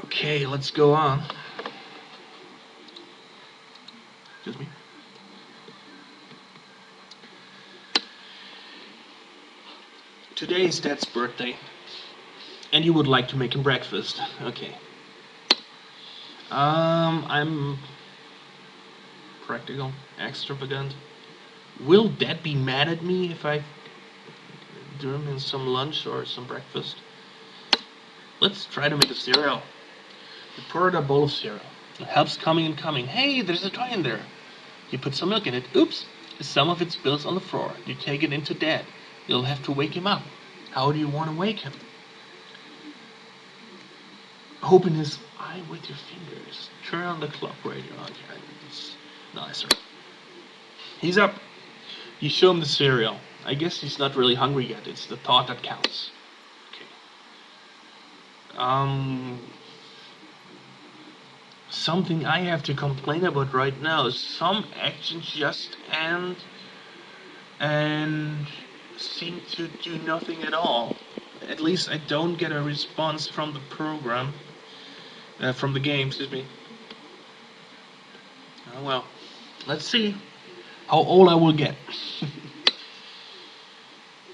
Okay, let's go on. Excuse me. Today is Dad's birthday, and you would like to make him breakfast. Okay. I'm practical, extravagant. Will Dad be mad at me if I do him in some lunch or some breakfast? Let's try to make a cereal. You pour out a bowl of cereal. It helps coming and coming. Hey, there's a toy in there. You put some milk in it. Oops, some of it spills on the floor. You take it into Dad. You'll have to wake him up. How do you want to wake him? Open his eye with your fingers. Turn on the clock radio. Okay, it's nicer. He's up. You show him the cereal. I guess he's not really hungry yet. It's the thought that counts. Okay. Something I have to complain about right now is some actions just and seem to do nothing at all. At least I don't get a response from the program, from the game, excuse me. Oh well, let's see how old I will get.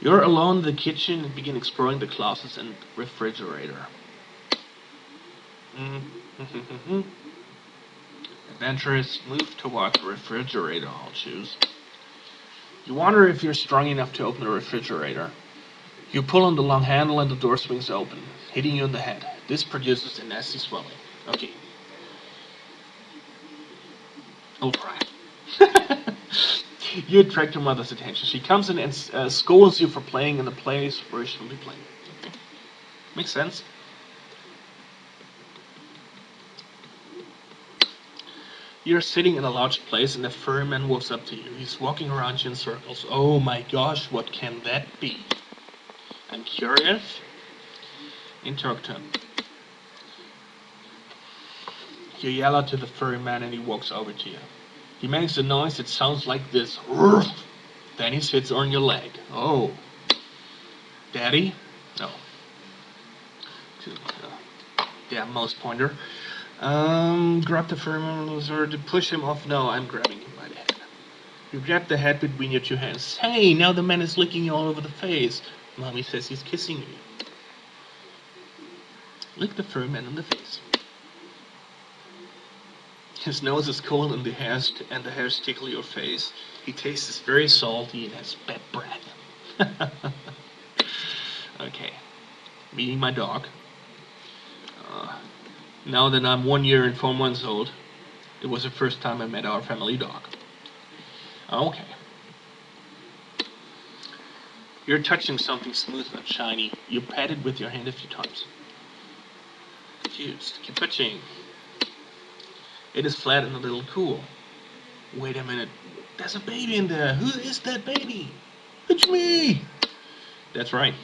You're alone in the kitchen and begin exploring the closets and refrigerator. Adventurous, move towards the refrigerator, I'll choose. You wonder if you're strong enough to open the refrigerator. You pull on the long handle and the door swings open, hitting you in the head. This produces a nasty swelling. Okay. Oh, crap. You attract your mother's attention. She comes in and scolds you for playing in the place where you shouldn't be playing. Okay. Makes sense. You're sitting in a large place and a furry man walks up to you. He's walking around you in circles. Oh my gosh, what can that be? I'm curious. Interact him. You yell out to the furry man and he walks over to you. He makes a noise that sounds like this. Then he sits on your leg. Oh. Daddy? No. Yeah, mouse pointer. Grab the furry man or to push him off. No, I'm grabbing him by the head. You grab the head between your two hands. Hey, now the man is licking you all over the face. Mommy says he's kissing you. Lick the furry man in the face. His nose is cold and the hairs tickle your face. He tastes very salty and has bad breath. Okay. Meeting my dog. Now that I'm 1 year and 4 months old, it was the first time I met our family dog. Okay. You're touching something smooth and shiny. You pat it with your hand a few times. Confused. Keep touching. It is flat and a little cool. Wait a minute. There's a baby in there. Who is that baby? It's me. That's right.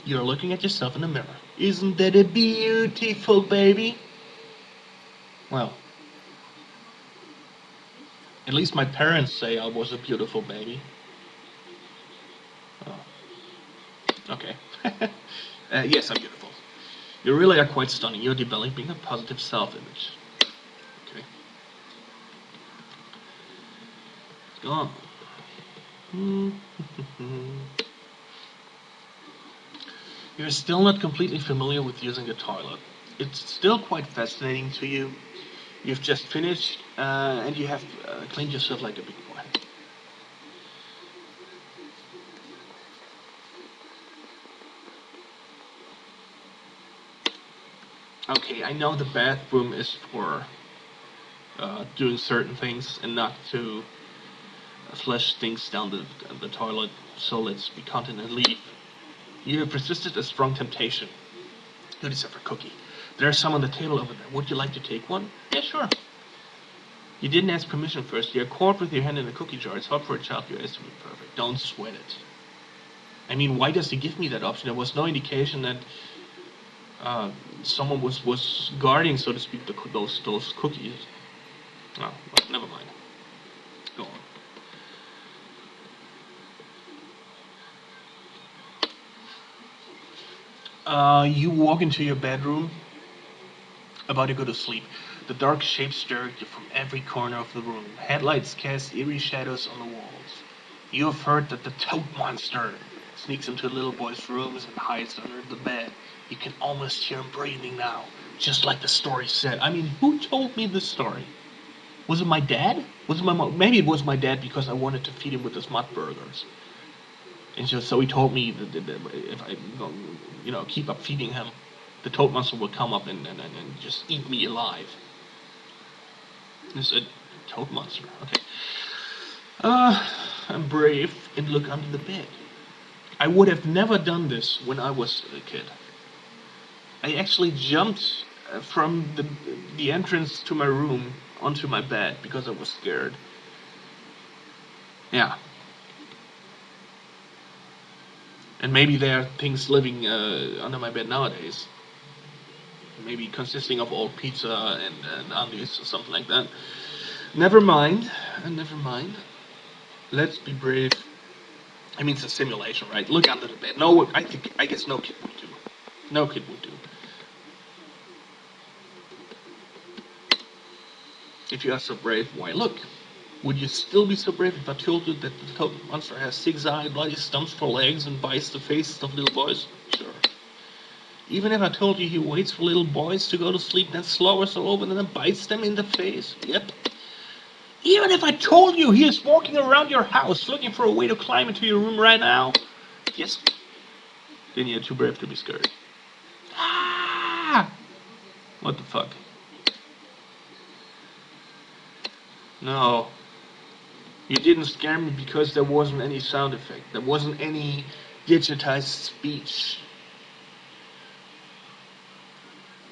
You're looking at yourself in the mirror. Isn't that a beautiful baby? Well, at least my parents say I was a beautiful baby. Oh. Okay. Yes, I'm beautiful. You really are quite stunning. You're developing a positive self-image. Okay. Go on. You're still not completely familiar with using a toilet. It's still quite fascinating to you. You've just finished, and you have cleaned yourself like a big boy. Okay, I know the bathroom is for doing certain things and not to flush things down the toilet, so let's be content and leave. You have resisted a strong temptation. You deserve a cookie. There's some on the table over there. Would you like to take one? Yeah, sure. You didn't ask permission first. You're caught with your hand in the cookie jar. It's hard for a child your age to be perfect. Don't sweat it. I mean, why does he give me that option? There was no indication that someone was guarding, so to speak, those cookies. Oh, well, never mind. Go on. You walk into your bedroom. About to go to sleep. The dark shapes stare at you from every corner of the room. Headlights cast eerie shadows on the walls. You have heard that the toad monster sneaks into little boys' rooms and hides under the bed. You can almost hear him breathing now, just like the story said. I mean, who told me this story? Was it my dad? Was it my mom? Maybe it was my dad because I wanted to feed him with the smut burgers. And so he told me that if I, keep up feeding him, the toad monster will come up and just eat me alive. It's a toad monster. Okay. I'm brave and look under the bed. I would have never done this when I was a kid. I actually jumped from the entrance to my room onto my bed because I was scared. Yeah. And maybe there are things living under my bed nowadays. Maybe consisting of old pizza and undies or something like that. Never mind. Never mind. Let's be brave. I mean, it's a simulation, right? Look under the bed. No, I guess no kid would do. No kid would do. If you are so brave, why look? Would you still be so brave if I told you that the toad monster has 6-eyed bloody stumps for legs and bites the faces of little boys? Sure. Even if I told you he waits for little boys to go to sleep, then slobbers all over them and bites them in the face? Yep. Even if I told you he is walking around your house looking for a way to climb into your room right now? Yes. Then you're too brave to be scared. Ah! What the fuck? No. You didn't scare me because there wasn't any sound effect. There wasn't any digitized speech.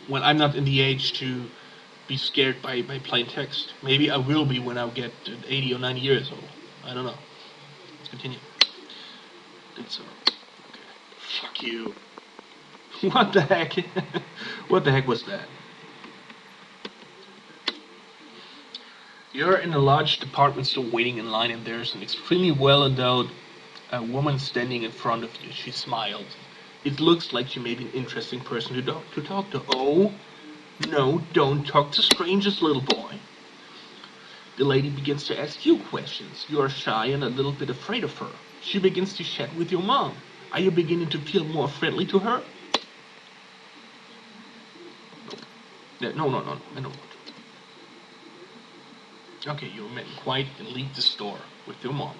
Well, I'm not in the age to be scared by plain text. Maybe I will be when I get 80 or 90 years old. I don't know. Let's continue. It's okay. Fuck you. What the heck? What the heck was that? You're in a large department store waiting in line, and there's an extremely well-endowed woman standing in front of you. She smiled. It looks like she may be an interesting person to talk to. Oh, no, don't talk to strangers, little boy. The lady begins to ask you questions. You are shy and a little bit afraid of her. She begins to chat with your mom. Are you beginning to feel more friendly to her? No, I don't want to. Okay, you remain quiet and leave the store with your mom.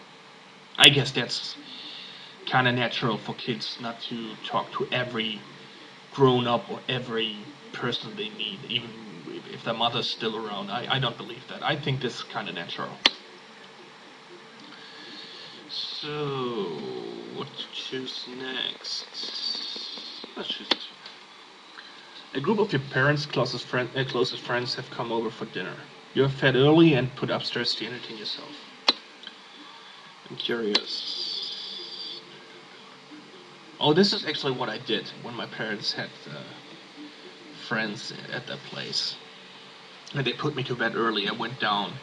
I guess that's kind of natural for kids not to talk to every grown up or every person they meet, even if their mother's still around. I don't believe that. I think this is kind of natural. So, what to choose next? Let's choose this one. A group of your parents' closest friends have come over for dinner. You are fed early and put upstairs to entertain yourself. I'm curious. Oh, this is actually what I did when my parents had friends at that place. And they put me to bed early. I went down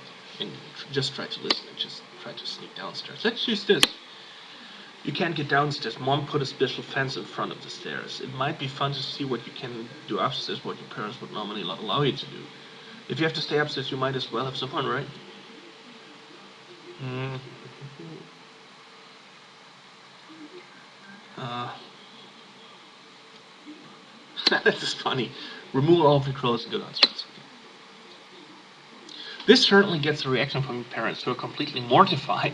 and just tried to listen and just tried to sneak downstairs. Let's use this. You can't get downstairs. Mom put a special fence in front of the stairs. It might be fun to see what you can do upstairs, what your parents would normally not allow you to do. If you have to stay upstairs, you might as well have some fun, right? This is funny. Remove all of your clothes and go downstairs. This certainly gets a reaction from your parents who are completely mortified,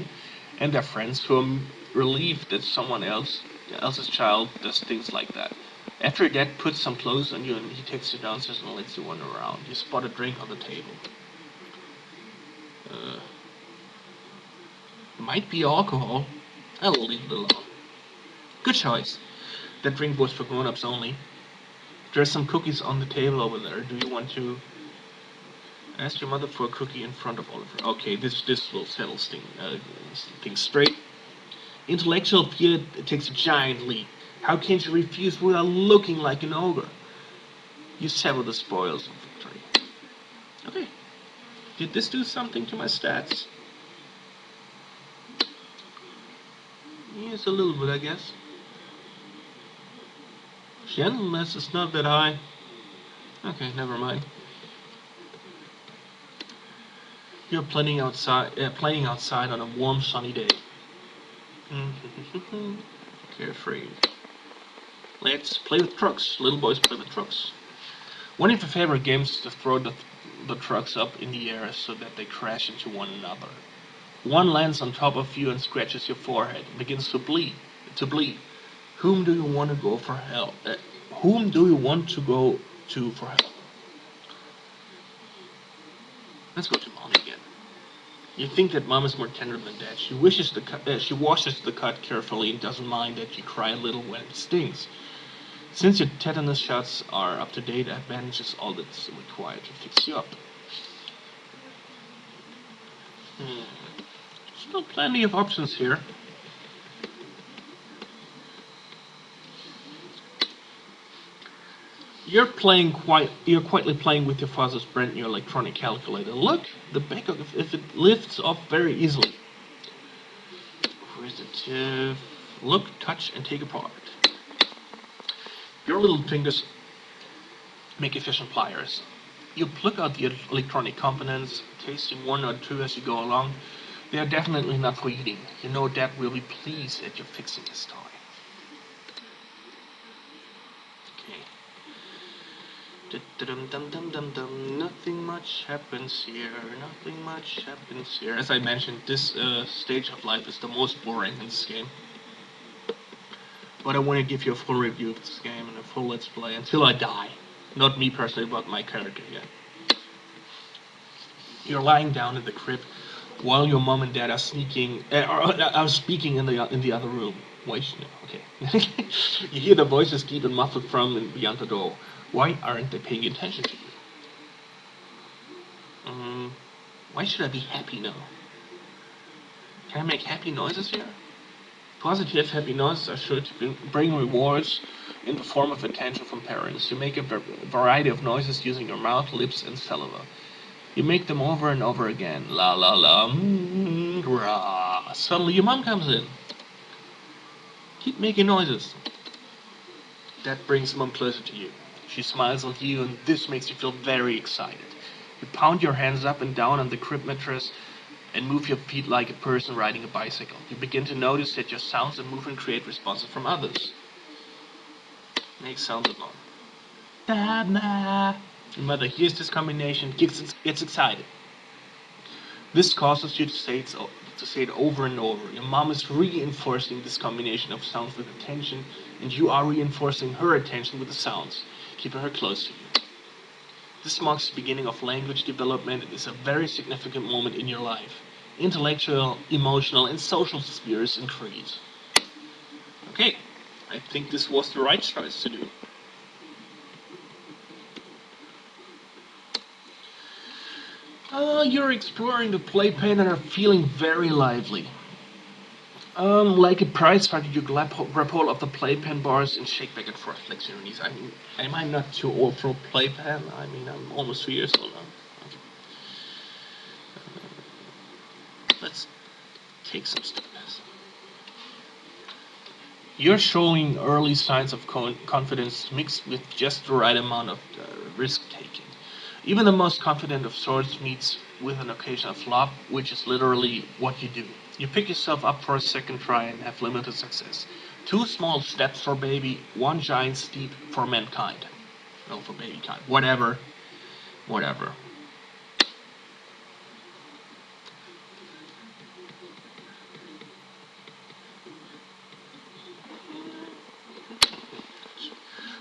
and their friends who are relieved that someone else's child does things like that. After your dad puts some clothes on you and he takes you downstairs and lets you wander around, you spot a drink on the table. Might be alcohol. I'll leave it alone. Good choice. That drink was for grown-ups only. There's some cookies on the table over there. Do you want to ask your mother for a cookie in front of Oliver? Okay, this will settle things straight. Intellectual appeal takes a giant leap. How can you refuse without looking like an ogre? You sever the spoils of victory. Okay. Did this do something to my stats? Yes, a little bit, I guess. Gentleness is not that high. Okay, never mind. You're playing outside on a warm, sunny day. Carefree. Let's play with trucks. Little boys play with trucks. One of your favorite games is to throw the trucks up in the air so that they crash into one another. One lands on top of you and scratches your forehead. It begins to bleed. Whom do you want to go for help? Whom do you want to go to for help? Let's go to mom again. You think that mom is more tender than dad. She washes the cut carefully and doesn't mind that you cry a little when it stings. Since your tetanus shots are up to date, that bandages all that's required to fix you up. Still plenty of options here. You're quietly playing with your father's brand new electronic calculator. Look, the back of it lifts off very easily. Where's the tip? Look, touch, and take apart. Your little fingers make efficient pliers. You pluck out the electronic components, tasting one or two as you go along. They are definitely not for eating. You know Dad will be pleased that you're fixing this toy. Nothing much happens here. Nothing much happens here. As I mentioned, this stage of life is the most boring in this game. But I want to give you a full review of this game and a full let's play until I die. Not me personally, but my character. Yeah. You're lying down in the crib while your mom and dad are speaking in the other room. Wait, no, okay. You hear the voices deep and muffled from beyond the door. Why aren't they paying attention to you? Why should I be happy now? Can I make happy noises here? Positive happy noises are sure to bring rewards in the form of attention from parents. You make a variety of noises using your mouth, lips, and saliva. You make them over and over again. La la la, rah. Suddenly your mom comes in. Keep making noises. That brings mom closer to you. She smiles at you and this makes you feel very excited. You pound your hands up and down on the crib mattress and move your feet like a person riding a bicycle. You begin to notice that your sounds and movement create responses from others. Make sounds alone. Dad. Your mother hears this combination, gets excited. This causes you to say it over and over. Your mom is reinforcing this combination of sounds with attention, and you are reinforcing her attention with the sounds, keeping her close to you. This marks the beginning of language development and is a very significant moment in your life. Intellectual, emotional, and social spheres increase. Okay, I think this was the right choice to do. You're exploring the playpen and are feeling very lively. Like a prize fighter, you grab hold of the playpen bars and shake back and forth, flexing your knees. I mean, am I not too old for a playpen? I mean, I'm almost 3 years old now. Okay. Let's take some steps. You're showing early signs of confidence mixed with just the right amount of risk-taking. Even the most confident of sorts meets with an occasional flop, which is literally what you do. You pick yourself up for a second try and have limited success. 2 small steps for baby, 1 giant steep for mankind. No, for baby kind. Whatever.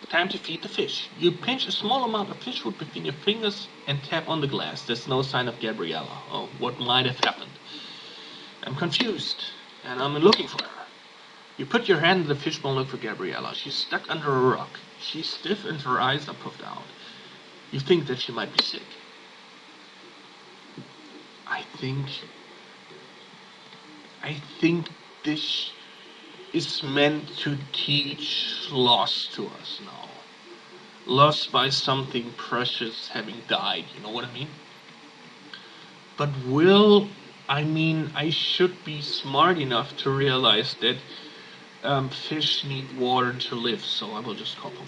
Time to feed the fish. You pinch a small amount of fish food between your fingers and tap on the glass. There's no sign of Gabriella. Oh, what might have happened? I'm confused, and I'm looking for her. You put your hand in the fishbowl and look for Gabriella. She's stuck under a rock. She's stiff and her eyes are puffed out. You think that she might be sick. I think this is meant to teach loss to us now. Lost by something precious having died, you know what I mean? But I should be smart enough to realize that fish need water to live, so I will just call them.